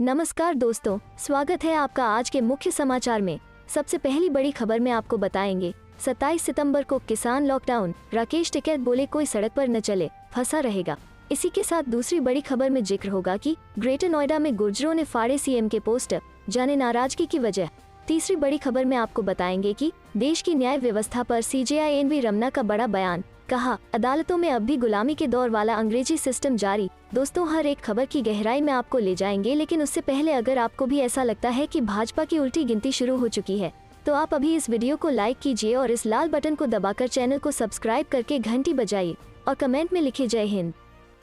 नमस्कार दोस्तों, स्वागत है आपका आज के मुख्य समाचार में। सबसे पहली बड़ी खबर में आपको बताएंगे 27 सितंबर को किसान लॉकडाउन, राकेश टिकैत बोले कोई सड़क पर न चले, फंसा रहेगा। इसी के साथ दूसरी बड़ी खबर में जिक्र होगा कि ग्रेटर नोएडा में गुर्जरों ने फाड़े सीएम के पोस्टर, जाने नाराजगी की वजह। तीसरी बड़ी खबर में आपको बताएंगे कि देश की न्याय व्यवस्था पर सीजेआई एनवी रमना का बड़ा बयान, कहा अदालतों में अब भी गुलामी के दौर वाला अंग्रेजी सिस्टम जारी। दोस्तों, हर एक खबर की गहराई में आपको ले जाएंगे, लेकिन उससे पहले अगर आपको भी ऐसा लगता है कि भाजपा की उल्टी गिनती शुरू हो चुकी है तो आप अभी इस वीडियो को लाइक कीजिए और इस लाल बटन को दबाकर चैनल को सब्सक्राइब करके घंटी बजाइए और कमेंट में लिखिए जय हिंद।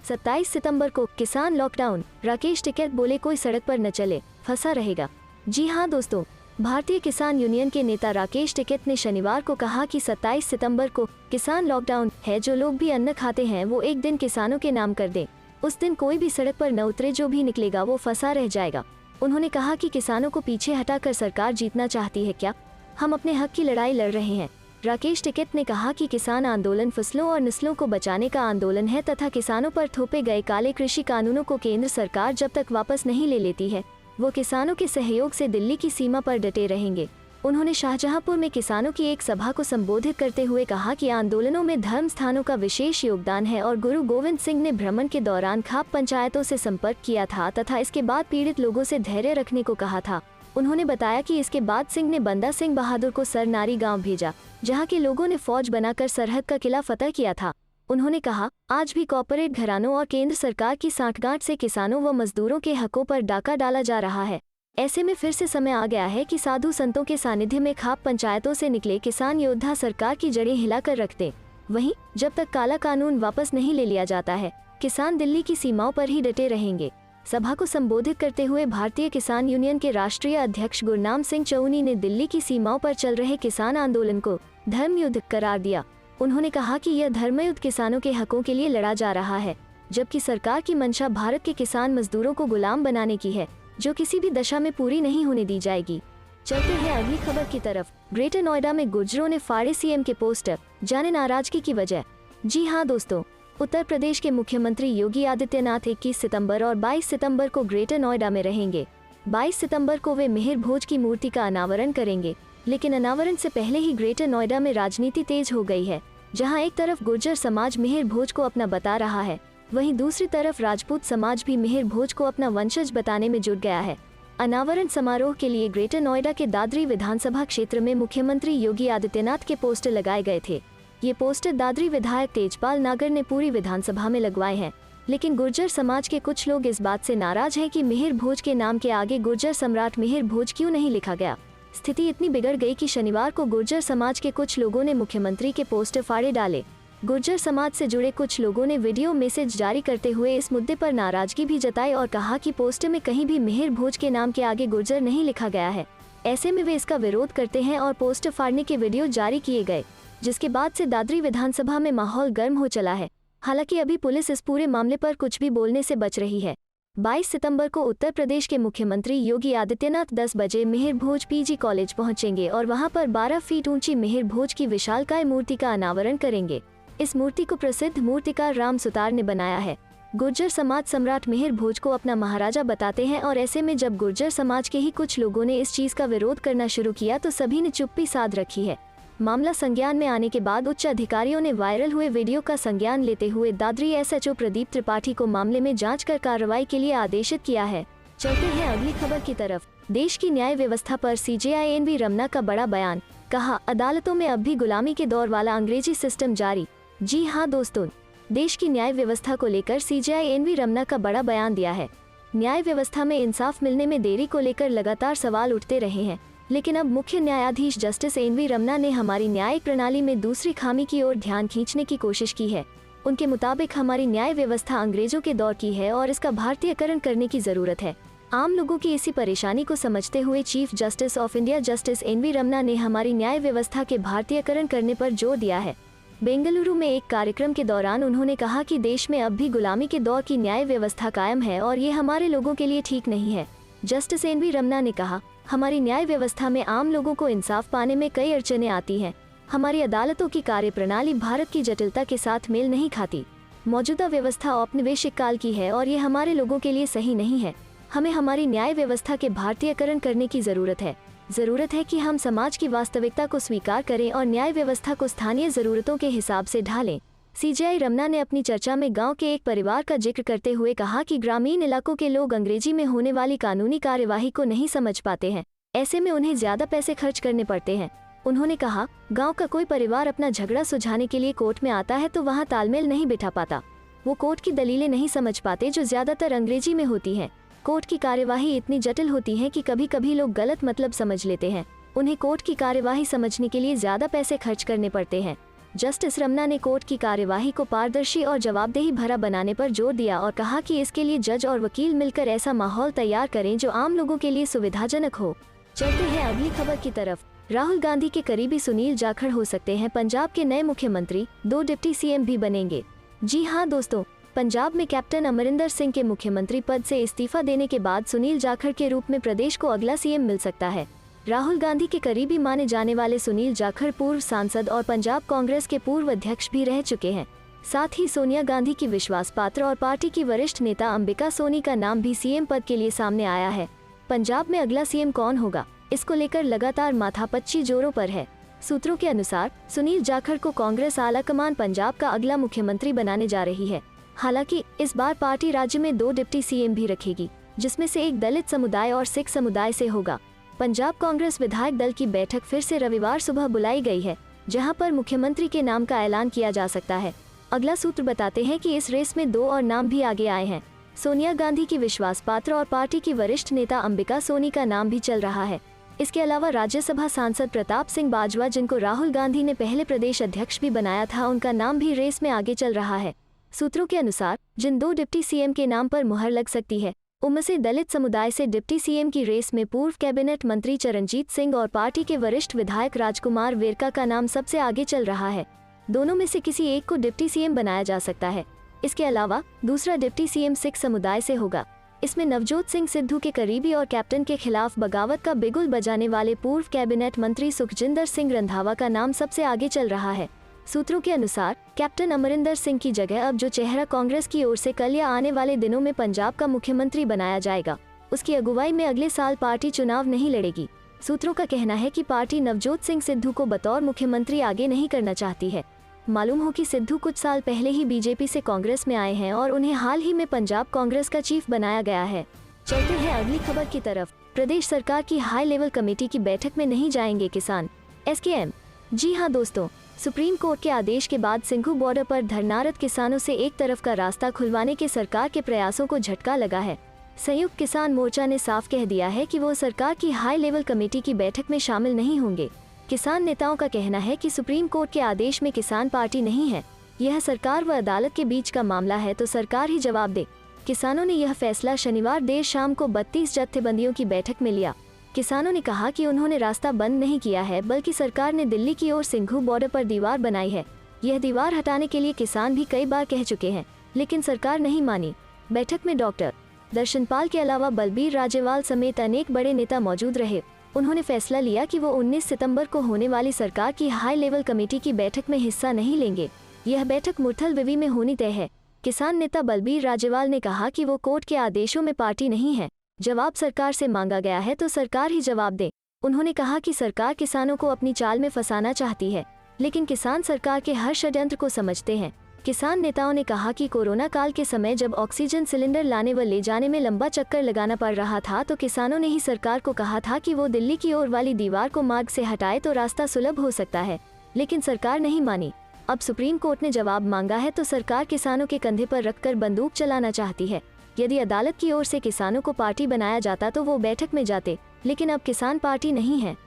27 सितंबर को किसान लॉकडाउन, राकेश टिकैत बोले कोई सड़क पर न चले, फंसा रहेगा। जी हाँ दोस्तों, भारतीय किसान यूनियन के नेता राकेश टिकैत ने शनिवार को कहा कि 27 सितंबर को किसान लॉकडाउन है। जो लोग भी अन्न खाते हैं वो एक दिन किसानों के नाम कर दें। उस दिन कोई भी सड़क पर न उतरे, जो भी निकलेगा वो फंसा रह जाएगा। उन्होंने कहा कि किसानों को पीछे हटाकर सरकार जीतना चाहती है क्या? हम अपने हक की लड़ाई लड़ रहे हैं। राकेश टिकैत ने कहा कि किसान आंदोलन फसलों और नस्लों को बचाने का आंदोलन है तथा किसानों पर थोपे गए काले कृषि कानूनों को केंद्र सरकार जब तक वापस नहीं ले लेती है, वो किसानों के सहयोग से दिल्ली की सीमा पर डटे रहेंगे। उन्होंने शाहजहांपुर में किसानों की एक सभा को संबोधित करते हुए कहा कि आंदोलनों में धर्म स्थानों का विशेष योगदान है और गुरु गोविंद सिंह ने भ्रमण के दौरान खाप पंचायतों से संपर्क किया था तथा इसके बाद पीड़ित लोगों से धैर्य रखने को कहा था। उन्होंने बताया कि इसके बाद सिंह ने बंदा सिंह बहादुर को सरनारी गाँव भेजा, जहाँ के लोगों ने फौज बनाकर सरहद का किला फतह किया था। उन्होंने कहा, आज भी कॉर्पोरेट घरानों और केंद्र सरकार की सांठगांठ से किसानों व मजदूरों के हकों पर डाका डाला जा रहा है। ऐसे में फिर से समय आ गया है कि साधु संतों के सानिध्य में खाप पंचायतों से निकले किसान योद्धा सरकार की जड़ें हिलाकर रख दें। वहीं जब तक काला कानून वापस नहीं ले लिया जाता है, किसान दिल्ली की सीमाओं पर ही डटे रहेंगे। सभा को संबोधित करते हुए भारतीय किसान यूनियन के राष्ट्रीय अध्यक्ष गुरनाम सिंह चौनी ने दिल्ली की सीमाओं पर चल रहे किसान आंदोलन को धर्मयुद्ध करार दिया। उन्होंने कहा कि यह धर्मयुद्ध किसानों के हकों के लिए लड़ा जा रहा है, जबकि सरकार की मंशा भारत के किसान मजदूरों को गुलाम बनाने की है, जो किसी भी दशा में पूरी नहीं होने दी जाएगी। चलते हैं अगली खबर की तरफ। ग्रेटर नोएडा में गुर्जरों ने फाड़े सीएम के पोस्टर, जाने नाराजगी की वजह। जी हाँ दोस्तों, उत्तर प्रदेश के मुख्यमंत्री योगी आदित्यनाथ 21 सितंबर और 22 सितंबर को ग्रेटर नोएडा में रहेंगे। 22 सितंबर को वे मिहिर भोज की मूर्ति का अनावरण करेंगे, लेकिन अनावरण से पहले ही ग्रेटर नोएडा में राजनीति तेज हो गई है, जहां एक तरफ गुर्जर समाज मिहिर भोज को अपना बता रहा है, वहीं दूसरी तरफ राजपूत समाज भी मिहिर भोज को अपना वंशज बताने में जुट गया है। अनावरण समारोह के लिए ग्रेटर नोएडा के दादरी विधानसभा क्षेत्र में मुख्यमंत्री योगी आदित्यनाथ के पोस्टर लगाए गए थे। ये पोस्टर दादरी विधायक तेजपाल नागर ने पूरी विधानसभा में लगवाए हैं, लेकिन गुर्जर समाज के कुछ लोग इस बात से नाराज हैं कि मिहिर भोज के नाम के आगे गुर्जर सम्राट मिहिर भोज क्यों नहीं लिखा गया। स्थिति इतनी बिगड़ गई कि शनिवार को गुर्जर समाज के कुछ लोगों ने मुख्यमंत्री के पोस्टर फाड़े डाले। गुर्जर समाज से जुड़े कुछ लोगों ने वीडियो मैसेज जारी करते हुए इस मुद्दे पर नाराजगी भी जताई और कहा कि पोस्टर में कहीं भी मिहिर भोज के नाम के आगे गुर्जर नहीं लिखा गया है। ऐसे में वे इसका विरोध करते हैं और पोस्टर फाड़ने के वीडियो जारी किए गए, जिसके बाद से दादरी विधानसभा में माहौल गर्म हो चला है। हालांकि अभी पुलिस इस पूरे मामले पर कुछ भी बोलने से बच रही है। 22 सितंबर को उत्तर प्रदेश के मुख्यमंत्री योगी आदित्यनाथ 10 बजे मिहिर भोज पीजी कॉलेज पहुंचेंगे और वहां पर 12 फीट ऊंची मिहिर भोज की विशालकाय मूर्ति का अनावरण करेंगे। इस मूर्ति को प्रसिद्ध मूर्तिकार राम सुतार ने बनाया है। गुर्जर समाज सम्राट मिहिर भोज को अपना महाराजा बताते हैं और ऐसे में जब गुर्जर समाज के ही कुछ लोगों ने इस चीज का विरोध करना शुरू किया तो सभी ने चुप्पी साध रखी है। मामला संज्ञान में आने के बाद उच्च अधिकारियों ने वायरल हुए वीडियो का संज्ञान लेते हुए दादरी एसएचओ प्रदीप त्रिपाठी को मामले में जांच कर कार्रवाई के लिए आदेशित किया है। चलते हैं अगली खबर की तरफ। देश की न्याय व्यवस्था पर सीजेआई एनवी रमना का बड़ा बयान, कहा अदालतों में अब भी गुलामी के दौर वाला अंग्रेजी सिस्टम जारी। जी हाँ दोस्तों, देश की न्याय व्यवस्था को लेकर सीजेआई एनवी रमना का बड़ा बयान दिया है। न्याय व्यवस्था में इंसाफ मिलने में देरी को लेकर लगातार सवाल उठते रहे हैं, लेकिन अब मुख्य न्यायाधीश जस्टिस एनवी रमना ने हमारी न्यायिक प्रणाली में दूसरी खामी की ओर ध्यान खींचने की कोशिश की है। उनके मुताबिक हमारी न्याय व्यवस्था अंग्रेजों के दौर की है और इसका भारतीयकरण करने की जरूरत है। आम लोगों की इसी परेशानी को समझते हुए chief justice of India justice NV Ramana ने हमारी न्याय व्यवस्था के भारतीयकरण करने पर जोर दिया है। बेंगलुरु में एक कार्यक्रम के दौरान उन्होंने कहा कि देश में अब भी गुलामी के दौर की न्याय व्यवस्था कायम है और ये हमारे लोगों के लिए ठीक नहीं है। जस्टिस एनवी रमना ने कहा, हमारी न्याय व्यवस्था में आम लोगों को इंसाफ पाने में कई अड़चनें आती हैं। हमारी अदालतों की कार्यप्रणाली भारत की जटिलता के साथ मेल नहीं खाती। मौजूदा व्यवस्था औपनिवेशिक काल की है और ये हमारे लोगों के लिए सही नहीं है। हमें हमारी न्याय व्यवस्था के भारतीयकरण करने की जरूरत है कि हम समाज की वास्तविकता को स्वीकार करें और न्याय व्यवस्था को स्थानीय जरूरतों के हिसाब से ढालें। सीजेआई रमना ने अपनी चर्चा में गांव के एक परिवार का जिक्र करते हुए कहा कि ग्रामीण इलाकों के लोग अंग्रेजी में होने वाली कानूनी कार्यवाही को नहीं समझ पाते हैं, ऐसे में उन्हें ज्यादा पैसे खर्च करने पड़ते हैं। उन्होंने कहा, गांव का कोई परिवार अपना झगड़ा सुलझाने के लिए कोर्ट में आता है तो वहां तालमेल नहीं बिठा पाता। वो कोर्ट की दलीलें नहीं समझ पाते जो ज्यादातर अंग्रेजी में होती हैं। कोर्ट की कार्यवाही इतनी जटिल होती है कि कभी कभी लोग गलत मतलब समझ लेते हैं। उन्हें कोर्ट की कार्यवाही समझने के लिए ज्यादा पैसे खर्च करने पड़ते हैं। जस्टिस रमना ने कोर्ट की कार्यवाही को पारदर्शी और जवाबदेही भरा बनाने पर जोर दिया और कहा कि इसके लिए जज और वकील मिलकर ऐसा माहौल तैयार करें जो आम लोगों के लिए सुविधाजनक हो। चलते हैं अगली खबर की तरफ। राहुल गांधी के करीबी सुनील जाखड़ हो सकते हैं पंजाब के नए मुख्यमंत्री, 2 डिप्टी सीएम भी बनेंगे। जी हाँ दोस्तों, पंजाब में कैप्टन अमरिंदर सिंह के मुख्यमंत्री पद से इस्तीफा देने के बाद सुनील जाखड़ के रूप में प्रदेश को अगला सीएम मिल सकता है। राहुल गांधी के करीबी माने जाने वाले सुनील जाखड़ पूर्व सांसद और पंजाब कांग्रेस के पूर्व अध्यक्ष भी रह चुके हैं। साथ ही सोनिया गांधी की विश्वास पात्र और पार्टी की वरिष्ठ नेता अंबिका सोनी का नाम भी सीएम पद के लिए सामने आया है। पंजाब में अगला सीएम कौन होगा, इसको लेकर लगातार माथापच्ची जोरों पर है। सूत्रों के अनुसार सुनील जाखड़ को कांग्रेस आलाकमान पंजाब का अगला मुख्यमंत्री बनाने जा रही है। हालांकि इस बार पार्टी राज्य में 2 डिप्टी सीएम भी रखेगी, जिसमें से एक दलित समुदाय और सिख समुदाय से होगा। पंजाब कांग्रेस विधायक दल की बैठक फिर से रविवार सुबह बुलाई गई है, जहां पर मुख्यमंत्री के नाम का ऐलान किया जा सकता है। अगला सूत्र बताते हैं कि इस रेस में 2 और नाम भी आगे आए हैं। सोनिया गांधी की विश्वास पात्र और पार्टी की वरिष्ठ नेता अंबिका सोनी का नाम भी चल रहा है। इसके अलावा राज्यसभा सांसद प्रताप सिंह बाजवा, जिनको राहुल गांधी ने पहले प्रदेश अध्यक्ष भी बनाया था, उनका नाम भी रेस में आगे चल रहा है। सूत्रों के अनुसार जिन 2 डिप्टी सीएम के नाम पर मुहर लग सकती है, उनमें से दलित समुदाय से डिप्टी सीएम की रेस में पूर्व कैबिनेट मंत्री चरणजीत सिंह और पार्टी के वरिष्ठ विधायक राजकुमार वेरका का नाम सबसे आगे चल रहा है। दोनों में से किसी एक को डिप्टी सीएम बनाया जा सकता है। इसके अलावा दूसरा डिप्टी सीएम सिख समुदाय से होगा। इसमें नवजोत सिंह सिद्धू के करीबी और कैप्टन के खिलाफ बगावत का बिगुल बजाने वाले पूर्व कैबिनेट मंत्री सुखजिंदर सिंह रंधावा का नाम सबसे आगे चल रहा है। सूत्रों के अनुसार कैप्टन अमरिंदर सिंह की जगह अब जो चेहरा कांग्रेस की ओर से कल या आने वाले दिनों में पंजाब का मुख्यमंत्री बनाया जाएगा, उसकी अगुवाई में अगले साल पार्टी चुनाव नहीं लड़ेगी। सूत्रों का कहना है कि पार्टी नवजोत सिंह सिद्धू को बतौर मुख्यमंत्री आगे नहीं करना चाहती है। मालूम हो कि सिद्धू कुछ साल पहले ही बीजेपी से कांग्रेस में आए हैं और उन्हें हाल ही में पंजाब कांग्रेस का चीफ बनाया गया है। चलते हैं अगली खबर की तरफ। प्रदेश सरकार की हाई लेवल कमेटी की बैठक में नहीं जाएंगे किसान, एसकेएम। जी हाँ दोस्तों, सुप्रीम कोर्ट के आदेश के बाद सिंघू बॉर्डर पर धरनारत किसानों से एक तरफ का रास्ता खुलवाने के सरकार के प्रयासों को झटका लगा है। संयुक्त किसान मोर्चा ने साफ कह दिया है कि वो सरकार की हाई लेवल कमेटी की बैठक में शामिल नहीं होंगे। किसान नेताओं का कहना है कि सुप्रीम कोर्ट के आदेश में किसान पार्टी नहीं है, यह सरकार व अदालत के बीच का मामला है तो सरकार ही जवाब दे। किसानों ने यह फैसला शनिवार देर शाम को 32 जत्थेबंदियों की बैठक में लिया। किसानों ने कहा कि उन्होंने रास्ता बंद नहीं किया है, बल्कि सरकार ने दिल्ली की ओर सिंघू बॉर्डर पर दीवार बनाई है। यह दीवार हटाने के लिए किसान भी कई बार कह चुके हैं, लेकिन सरकार नहीं मानी। बैठक में डॉक्टर दर्शनपाल के अलावा बलबीर राजेवाल समेत अनेक बड़े नेता मौजूद रहे। उन्होंने फैसला लिया कि वो 19 सितंबर को होने वाली सरकार की हाई लेवल कमेटी की बैठक में हिस्सा नहीं लेंगे। यह बैठक मुरथल विवि में होनी तय है। किसान नेता बलबीर राजेवाल ने कहा कि वो कोर्ट के आदेशों में पार्टी नहीं है, जवाब सरकार से मांगा गया है तो सरकार ही जवाब दे। उन्होंने कहा कि सरकार किसानों को अपनी चाल में फंसाना चाहती है, लेकिन किसान सरकार के हर षड्यंत्र को समझते हैं। किसान नेताओं ने कहा कि कोरोना काल के समय जब ऑक्सीजन सिलेंडर लाने व ले जाने में लंबा चक्कर लगाना पड़ रहा था, तो किसानों ने ही सरकार को कहा था कि वो दिल्ली की ओर वाली दीवार को मार्ग से हटाए तो रास्ता सुलभ हो सकता है, लेकिन सरकार नहीं मानी। अब सुप्रीम कोर्ट ने जवाब मांगा है तो सरकार किसानों के कंधे पर रखकर बंदूक चलाना चाहती है। यदि अदालत की ओर से किसानों को पार्टी बनाया जाता तो वो बैठक में जाते, लेकिन अब किसान पार्टी नहीं है।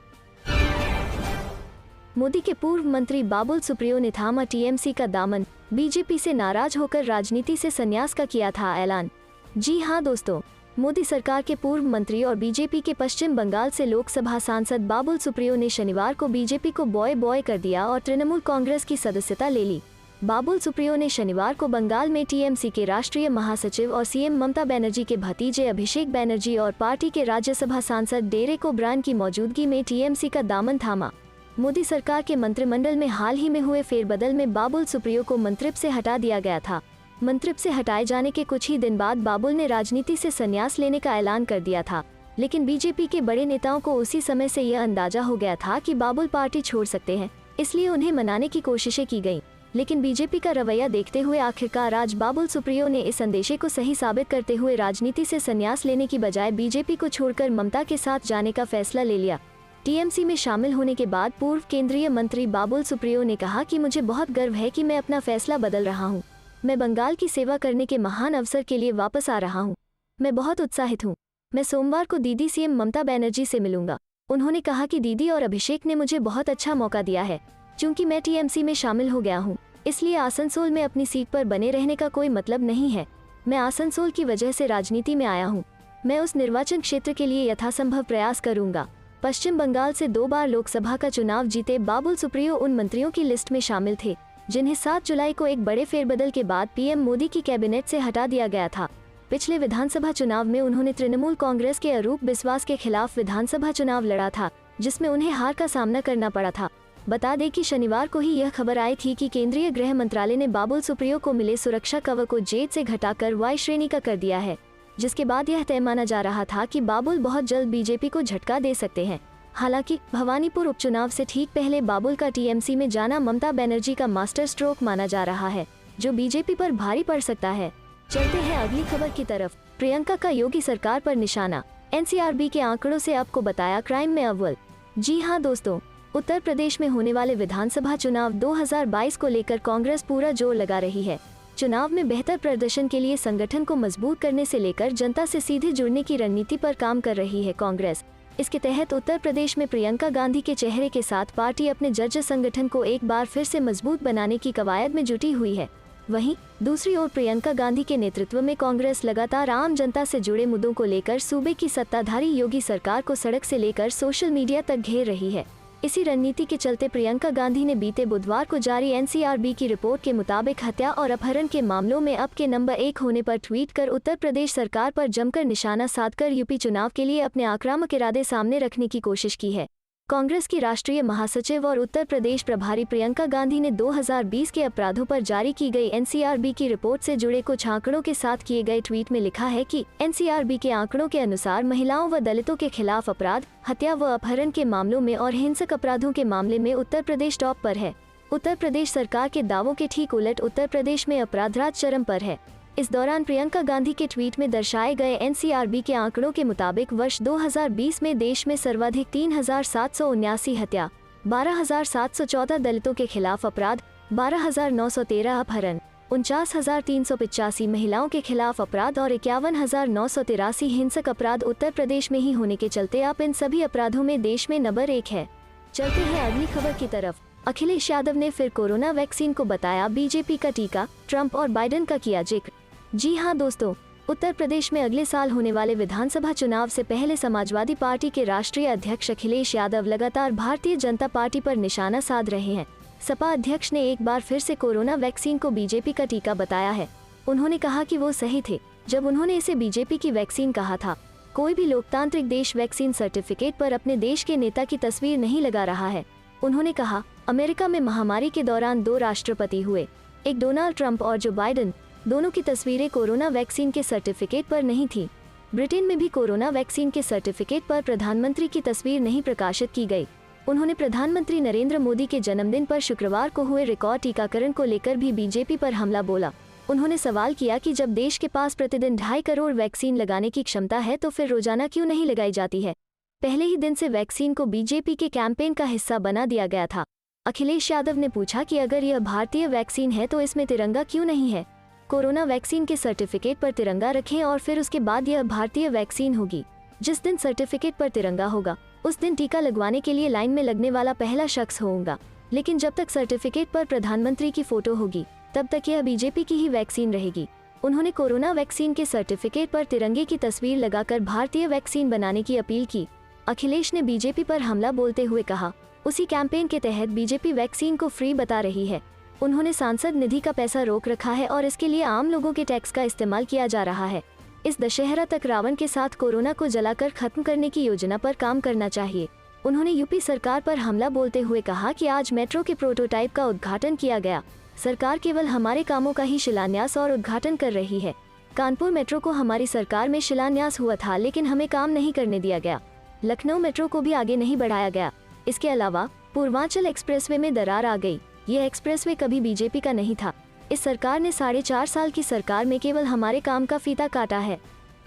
मोदी के पूर्व मंत्री बाबुल सुप्रियो ने थामा टीएमसी का दामन, बीजेपी से नाराज होकर राजनीति से संन्यास का किया था ऐलान। जी हाँ दोस्तों, मोदी सरकार के पूर्व मंत्री और बीजेपी के पश्चिम बंगाल से लोकसभा सांसद बाबुल सुप्रियो ने शनिवार को बीजेपी को बॉय बॉय कर दिया और तृणमूल कांग्रेस की सदस्यता ले ली। बाबुल सुप्रियो ने शनिवार को बंगाल में टीएमसी के राष्ट्रीय महासचिव और सीएम ममता बनर्जी के भतीजे अभिषेक बनर्जी और पार्टी के राज्यसभा सांसद डेरेक ओब्रायन की मौजूदगी में टीएमसी का दामन थामा। मोदी सरकार के मंत्रिमंडल में हाल ही में हुए फेरबदल में बाबुल सुप्रियो को मंत्रित्व से हटा दिया गया था। मंत्रित्व से हटाए जाने के कुछ ही दिन बाद बाबुल ने राजनीति से संन्यास लेने का ऐलान कर दिया था, लेकिन बीजेपी के बड़े नेताओं को उसी समय से यह अंदाजा हो गया था कि बाबुल पार्टी छोड़ सकते हैं, इसलिए उन्हें मनाने की कोशिशें की गईं। लेकिन बीजेपी का रवैया देखते हुए आखिरकार आज बाबुल सुप्रियो ने इस अंदेशे को सही साबित करते हुए राजनीति से संन्यास लेने की बजाय बीजेपी को छोड़कर ममता के साथ जाने का फैसला ले लिया। टीएमसी में शामिल होने के बाद पूर्व केंद्रीय मंत्री बाबुल सुप्रियो ने कहा कि मुझे बहुत गर्व है कि मैं अपना फैसला बदल रहा हूँ। मैं बंगाल की सेवा करने के महान अवसर के लिए वापस आ रहा हूँ। मैं बहुत उत्साहित हूँ। मैं सोमवार को दीदी सीएम ममता बनर्जी से मिलूंगा। उन्होंने कहा कि दीदी और अभिषेक ने मुझे बहुत अच्छा मौका दिया है। चूंकि मैं टीएमसी में शामिल हो गया हूँ, इसलिए आसनसोल में अपनी सीट पर बने रहने का कोई मतलब नहीं है। मैं आसनसोल की वजह से राजनीति में आया हूँ। मैं उस निर्वाचन क्षेत्र के लिए यथासंभव प्रयास करूंगा। पश्चिम बंगाल से 2 बार लोकसभा का चुनाव जीते बाबुल सुप्रियो उन मंत्रियों की लिस्ट में शामिल थे जिन्हें 7 जुलाई को एक बड़े फेरबदल के बाद पीएम मोदी की कैबिनेट से हटा दिया गया था। पिछले विधानसभा चुनाव में उन्होंने तृणमूल कांग्रेस के अरूप बिस्वास के खिलाफ विधानसभा चुनाव लड़ा था, जिसमें उन्हें हार का सामना करना पड़ा था। बता दें कि शनिवार को ही यह खबर आई थी कि केंद्रीय गृह मंत्रालय ने बाबुल सुप्रियो को मिले सुरक्षा कवर को जेड से घटाकर वाई श्रेणी का कर दिया है, जिसके बाद यह तय माना जा रहा था कि बाबुल बहुत जल्द बीजेपी को झटका दे सकते हैं। हालांकि भवानीपुर उपचुनाव से ठीक पहले बाबुल का टीएमसी में जाना ममता बनर्जी का मास्टर स्ट्रोक माना जा रहा है, जो बीजेपी पर भारी पड़ सकता है। चलते हैं अगली खबर की तरफ। प्रियंका का योगी सरकार पर निशाना। एनसीआरबी के आंकड़ों से आपको बताया क्राइम में अव्वल। जी हां दोस्तों, उत्तर प्रदेश में होने वाले विधानसभा चुनाव 2022 को लेकर कांग्रेस पूरा जोर लगा रही है। चुनाव में बेहतर प्रदर्शन के लिए संगठन को मजबूत करने से लेकर जनता से सीधे जुड़ने की रणनीति पर काम कर रही है कांग्रेस। इसके तहत उत्तर प्रदेश में प्रियंका गांधी के चेहरे के साथ पार्टी अपने जर्जर संगठन को एक बार फिर से मजबूत बनाने की कवायद में जुटी हुई है। वहीं दूसरी ओर प्रियंका गांधी के नेतृत्व में कांग्रेस लगातार आम जनता से जुड़े मुद्दों को लेकर सूबे की सत्ताधारी योगी सरकार को सड़क से लेकर सोशल मीडिया तक घेर रही है। इसी रणनीति के चलते प्रियंका गांधी ने बीते बुधवार को जारी एनसीआरबी की रिपोर्ट के मुताबिक हत्या और अपहरण के मामलों में अब के नंबर 1 होने पर ट्वीट कर उत्तर प्रदेश सरकार पर जमकर निशाना साधकर यूपी चुनाव के लिए अपने आक्रामक इरादे सामने रखने की कोशिश की है। कांग्रेस की राष्ट्रीय महासचिव और उत्तर प्रदेश प्रभारी प्रियंका गांधी ने 2020 के अपराधों पर जारी की गई एनसीआरबी की रिपोर्ट से जुड़े कुछ आंकड़ों के साथ किए गए ट्वीट में लिखा है कि एनसीआरबी के आंकड़ों के अनुसार महिलाओं व दलितों के खिलाफ अपराध, हत्या व अपहरण के मामलों में और हिंसक अपराधों के मामले में उत्तर प्रदेश टॉप पर है। उत्तर प्रदेश सरकार के दावों के ठीक उलट उत्तर प्रदेश में अपराध चरम पर है। इस दौरान प्रियंका गांधी के ट्वीट में दर्शाए गए एनसीआरबी के आंकड़ों के मुताबिक वर्ष 2020 में देश में सर्वाधिक 3,779 हत्या, 12,714 दलितों के खिलाफ अपराध, 12,913 अपहरण, 49,385 महिलाओं के खिलाफ अपराध और 51,983 हिंसक अपराध उत्तर प्रदेश में ही होने के चलते अब इन सभी अपराधों में देश में नंबर 1 है। चलते हैं अगली खबर की तरफ। अखिलेश यादव ने फिर कोरोना वैक्सीन को बताया बीजेपी का टीका, ट्रंप और बाइडेन का किया जिक्र। जी हां दोस्तों, उत्तर प्रदेश में अगले साल होने वाले विधानसभा चुनाव से पहले समाजवादी पार्टी के राष्ट्रीय अध्यक्ष अखिलेश यादव लगातार भारतीय जनता पार्टी पर निशाना साध रहे हैं। सपा अध्यक्ष ने एक बार फिर से कोरोना वैक्सीन को बीजेपी का टीका बताया है। उन्होंने कहा कि वो सही थे जब उन्होंने इसे बीजेपी की वैक्सीन कहा था। कोई भी लोकतांत्रिक देश वैक्सीन सर्टिफिकेट पर अपने देश के नेता की तस्वीर नहीं लगा रहा है। उन्होंने कहा, अमेरिका में महामारी के दौरान 2 राष्ट्रपति हुए, एक डोनाल्ड ट्रंप और जो बाइडेन, दोनों की तस्वीरें कोरोना वैक्सीन के सर्टिफिकेट पर नहीं थी। ब्रिटेन में भी कोरोना वैक्सीन के सर्टिफिकेट पर प्रधानमंत्री की तस्वीर नहीं प्रकाशित की गई। उन्होंने प्रधानमंत्री नरेंद्र मोदी के जन्मदिन पर शुक्रवार को हुए रिकॉर्ड टीकाकरण को लेकर भी बीजेपी पर हमला बोला। उन्होंने सवाल किया कि जब देश के पास प्रतिदिन 2.5 करोड़ वैक्सीन लगाने की क्षमता है तो फिर रोजाना क्यों नहीं लगाई जाती है। पहले ही दिन से वैक्सीन को बीजेपी के कैंपेन का हिस्सा बना दिया गया था। अखिलेश यादव ने पूछा कि अगर यह भारतीय वैक्सीन है तो इसमें तिरंगा क्यों नहीं है। कोरोना वैक्सीन के सर्टिफिकेट पर तिरंगा रखें और फिर उसके बाद यह भारतीय वैक्सीन होगी। जिस दिन सर्टिफिकेट पर तिरंगा होगा उस दिन टीका लगवाने के लिए लाइन में लगने वाला पहला शख्स होऊंगा। लेकिन जब तक सर्टिफिकेट पर प्रधानमंत्री की फोटो होगी तब तक यह बीजेपी की ही वैक्सीन रहेगी। उन्होंने कोरोना वैक्सीन के सर्टिफिकेट पर तिरंगे की तस्वीर लगाकर भारतीय वैक्सीन बनाने की अपील की। अखिलेश ने बीजेपी पर हमला बोलते हुए कहा, उसी कैंपेन के तहत बीजेपी वैक्सीन को फ्री बता रही है। उन्होंने सांसद निधि का पैसा रोक रखा है और इसके लिए आम लोगों के टैक्स का इस्तेमाल किया जा रहा है। इस दशहरा तक रावण के साथ कोरोना को जलाकर खत्म करने की योजना पर काम करना चाहिए। उन्होंने यूपी सरकार पर हमला बोलते हुए कहा कि आज मेट्रो के प्रोटोटाइप का उद्घाटन किया गया। सरकार केवल हमारे कामों का ही शिलान्यास और उद्घाटन कर रही है। कानपुर मेट्रो को हमारी सरकार में शिलान्यास हुआ था, लेकिन हमें काम नहीं करने दिया गया। लखनऊ मेट्रो को भी आगे नहीं बढ़ाया गया। इसके अलावा पूर्वांचल एक्सप्रेसवे में दरार आ गई। ये एक्सप्रेसवे कभी बीजेपी का नहीं था। इस सरकार ने 4.5 साल की सरकार में केवल हमारे काम का फीता काटा है।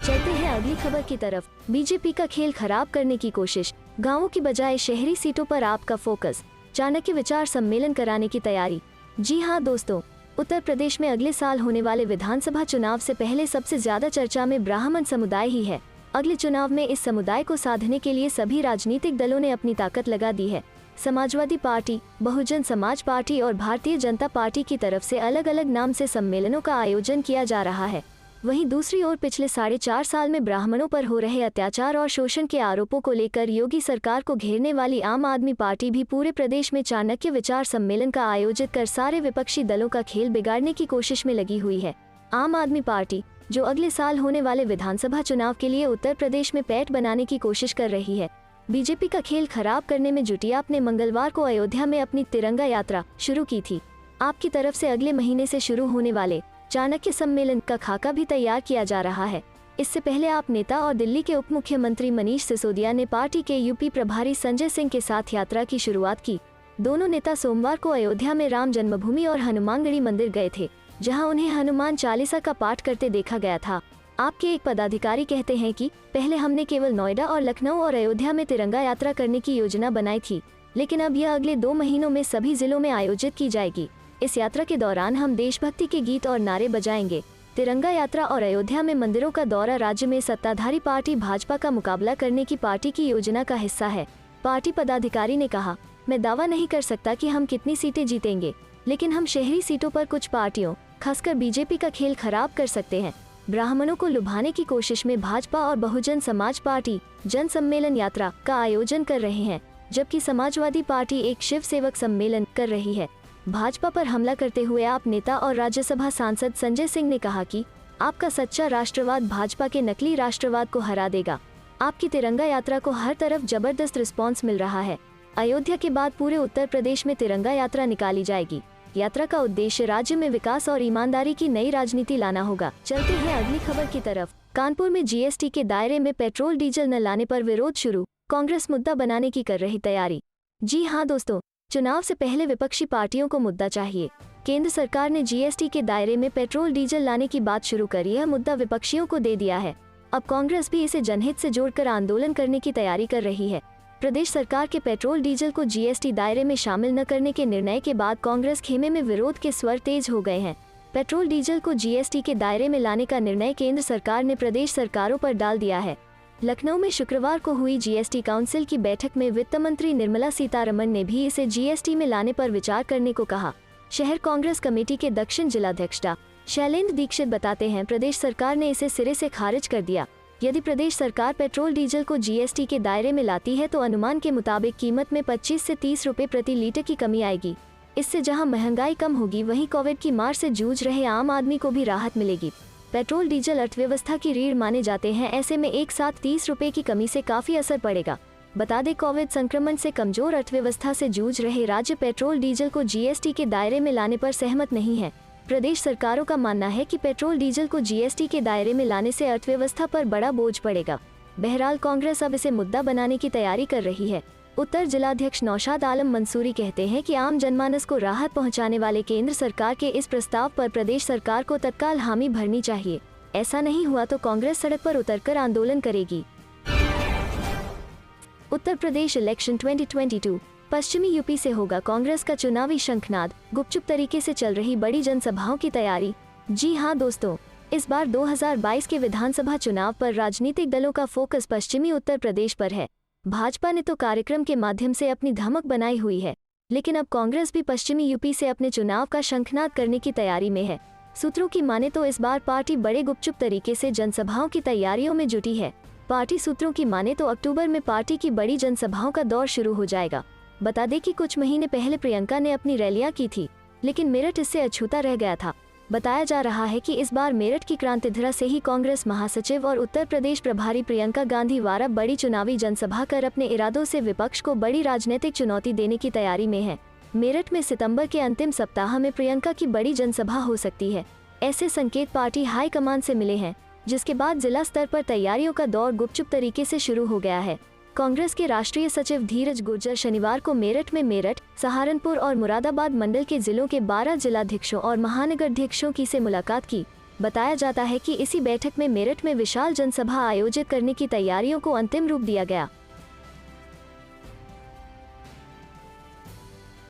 चलते हैं अगली खबर की तरफ। बीजेपी का खेल खराब करने की कोशिश, गाँवों की बजाय शहरी सीटों पर आपका फोकस, चाणक्य विचार सम्मेलन कराने की तैयारी। जी हाँ दोस्तों, उत्तर प्रदेश में अगले साल होने वाले विधानसभा चुनाव से पहले सबसे ज्यादा चर्चा में ब्राह्मण समुदाय ही है। अगले चुनाव में इस समुदाय को साधने के लिए सभी राजनीतिक दलों ने अपनी ताकत लगा दी है। समाजवादी पार्टी, बहुजन समाज पार्टी और भारतीय जनता पार्टी की तरफ से अलग अलग नाम से सम्मेलनों का आयोजन किया जा रहा है। वहीं दूसरी ओर पिछले 4.5 साल में ब्राह्मणों पर हो रहे अत्याचार और शोषण के आरोपों को लेकर योगी सरकार को घेरने वाली आम आदमी पार्टी भी पूरे प्रदेश में चाणक्य विचार सम्मेलन का आयोजित कर सारे विपक्षी दलों का खेल बिगाड़ने की कोशिश में लगी हुई है। आम आदमी पार्टी, जो अगले साल होने वाले विधानसभा चुनाव के लिए उत्तर प्रदेश में पैठ बनाने की कोशिश कर रही है, बीजेपी का खेल खराब करने में जुटी। आपने मंगलवार को अयोध्या में अपनी तिरंगा यात्रा शुरू की थी। आपकी तरफ से अगले महीने से शुरू होने वाले चाणक्य सम्मेलन का खाका भी तैयार किया जा रहा है। इससे पहले आप नेता और दिल्ली के उप मुख्यमंत्री मनीष सिसोदिया ने पार्टी के यूपी प्रभारी संजय सिंह के साथ यात्रा की शुरुआत की। दोनों नेता सोमवार को अयोध्या में राम जन्मभूमि और हनुमानगढ़ी मंदिर गए थे, जहां उन्हें हनुमान चालीसा का पाठ करते देखा गया था। आपके एक पदाधिकारी कहते हैं कि पहले हमने केवल नोएडा और लखनऊ और अयोध्या में तिरंगा यात्रा करने की योजना बनाई थी, लेकिन अब यह अगले 2 महीनों में सभी जिलों में आयोजित की जाएगी। इस यात्रा के दौरान हम देशभक्ति के गीत और नारे बजाएंगे। तिरंगा यात्रा और अयोध्या में मंदिरों का दौरा राज्य में सत्ताधारी पार्टी भाजपा का मुकाबला करने की पार्टी की योजना का हिस्सा है। पार्टी पदाधिकारी ने कहा, मैं दावा नहीं कर सकता कि हम कितनी सीटें जीतेंगे, लेकिन हम शहरी सीटों पर कुछ पार्टियों, खासकर बीजेपी का खेल खराब कर सकते हैं। ब्राह्मणों को लुभाने की कोशिश में भाजपा और बहुजन समाज पार्टी जन सम्मेलन यात्रा का आयोजन कर रहे हैं, जबकि समाजवादी पार्टी एक शिव सेवक सम्मेलन कर रही है। भाजपा पर हमला करते हुए आप नेता और राज्यसभा सांसद संजय सिंह ने कहा कि आपका सच्चा राष्ट्रवाद भाजपा के नकली राष्ट्रवाद को हरा देगा। आपकी तिरंगा यात्रा को हर तरफ जबरदस्त रिस्पांस मिल रहा है। अयोध्या के बाद पूरे उत्तर प्रदेश में तिरंगा यात्रा निकाली जाएगी। यात्रा का उद्देश्य राज्य में विकास और ईमानदारी की नई राजनीति लाना होगा। चलते हैं अगली खबर की तरफ। कानपुर में जीएसटी के दायरे में पेट्रोल डीजल न लाने पर विरोध शुरू, कांग्रेस मुद्दा बनाने की कर रही तैयारी। जी हाँ दोस्तों, चुनाव से पहले विपक्षी पार्टियों को मुद्दा चाहिए। केंद्र सरकार ने जीएसटी के दायरे में पेट्रोल डीजल लाने की बात शुरू कर यह मुद्दा विपक्षियों को दे दिया है। अब कांग्रेस भी इसे जनहित से जोड़कर आंदोलन करने की तैयारी कर रही है। प्रदेश सरकार के पेट्रोल डीजल को जीएसटी दायरे में शामिल न करने के निर्णय के बाद कांग्रेस खेमे में विरोध के स्वर तेज हो गए हैं। पेट्रोल डीजल को जीएसटी के दायरे में लाने का निर्णय केंद्र सरकार ने प्रदेश सरकारों पर डाल दिया है। लखनऊ में शुक्रवार को हुई जीएसटी काउंसिल की बैठक में वित्त मंत्री निर्मला सीतारमण ने भी इसे जीएसटी में लाने पर विचार करने को कहा। शहर कांग्रेस कमेटी के दक्षिण जिलाध्यक्ष डॉ. शैलेंद्र दीक्षित बताते हैं, प्रदेश सरकार ने इसे सिरे से खारिज कर दिया। यदि प्रदेश सरकार पेट्रोल डीजल को जीएसटी के दायरे में लाती है तो अनुमान के मुताबिक कीमत में 25 से 30 रुपए प्रति लीटर की कमी आएगी। इससे जहां महंगाई कम होगी, वहीं कोविड की मार से जूझ रहे आम आदमी को भी राहत मिलेगी। पेट्रोल डीजल अर्थव्यवस्था की रीढ़ माने जाते हैं, ऐसे में एक साथ 30 रुपए की कमी से काफी असर पड़ेगा। बता दें, कोविड संक्रमण से कमजोर अर्थव्यवस्था से जूझ रहे राज्य पेट्रोल डीजल को जीएसटी के दायरे में लाने पर सहमत नहीं है। प्रदेश सरकारों का मानना है कि पेट्रोल डीजल को जीएसटी के दायरे में लाने से अर्थव्यवस्था पर बड़ा बोझ पड़ेगा। बहरहाल कांग्रेस अब इसे मुद्दा बनाने की तैयारी कर रही है। उत्तर जिलाध्यक्ष नौशाद आलम मंसूरी कहते हैं कि आम जनमानस को राहत पहुंचाने वाले केंद्र सरकार के इस प्रस्ताव पर प्रदेश सरकार को तत्काल हामी भरनी चाहिए। ऐसा नहीं हुआ तो कांग्रेस सड़क पर उतरकर आंदोलन करेगी। उत्तर प्रदेश इलेक्शन 2022, पश्चिमी यूपी से होगा कांग्रेस का चुनावी शंखनाद, गुपचुप तरीके से चल रही बड़ी जनसभाओं की तैयारी। जी हां दोस्तों, इस बार 2022 के विधानसभा चुनाव पर राजनीतिक दलों का फोकस पश्चिमी उत्तर प्रदेश पर है। भाजपा ने तो कार्यक्रम के माध्यम से अपनी धमक बनाई हुई है, लेकिन अब कांग्रेस भी पश्चिमी यूपी से अपने चुनाव का शंखनाद करने की तैयारी में है। सूत्रों की माने तो इस बार पार्टी बड़े गुपचुप तरीके से जनसभाओं की तैयारियों में जुटी है। पार्टी सूत्रों की माने तो अक्टूबर में पार्टी की बड़ी जनसभाओं का दौर शुरू हो जाएगा। बता दें कि कुछ महीने पहले प्रियंका ने अपनी रैलियां की थी, लेकिन मेरठ इससे अछूता रह गया था। बताया जा रहा है कि इस बार मेरठ की क्रांतिधरा से ही कांग्रेस महासचिव और उत्तर प्रदेश प्रभारी प्रियंका गांधी वारा बड़ी चुनावी जनसभा कर अपने इरादों से विपक्ष को बड़ी राजनीतिक चुनौती देने की तैयारी में है। मेरठ में सितंबर के अंतिम सप्ताह में प्रियंका की बड़ी जनसभा हो सकती है। ऐसे संकेत पार्टी हाईकमान से मिले हैं, जिसके बाद जिला स्तर पर तैयारियों का दौर गुपचुप तरीके से शुरू हो गया है। कांग्रेस के राष्ट्रीय सचिव धीरज गुर्जर शनिवार को मेरठ में मेरठ, सहारनपुर और मुरादाबाद मंडल के जिलों के 12 जिलाध्यक्षों और महानगराध्यक्षों की से मुलाकात की। बताया जाता है कि इसी बैठक में मेरठ में विशाल जनसभा आयोजित करने की तैयारियों को अंतिम रूप दिया गया।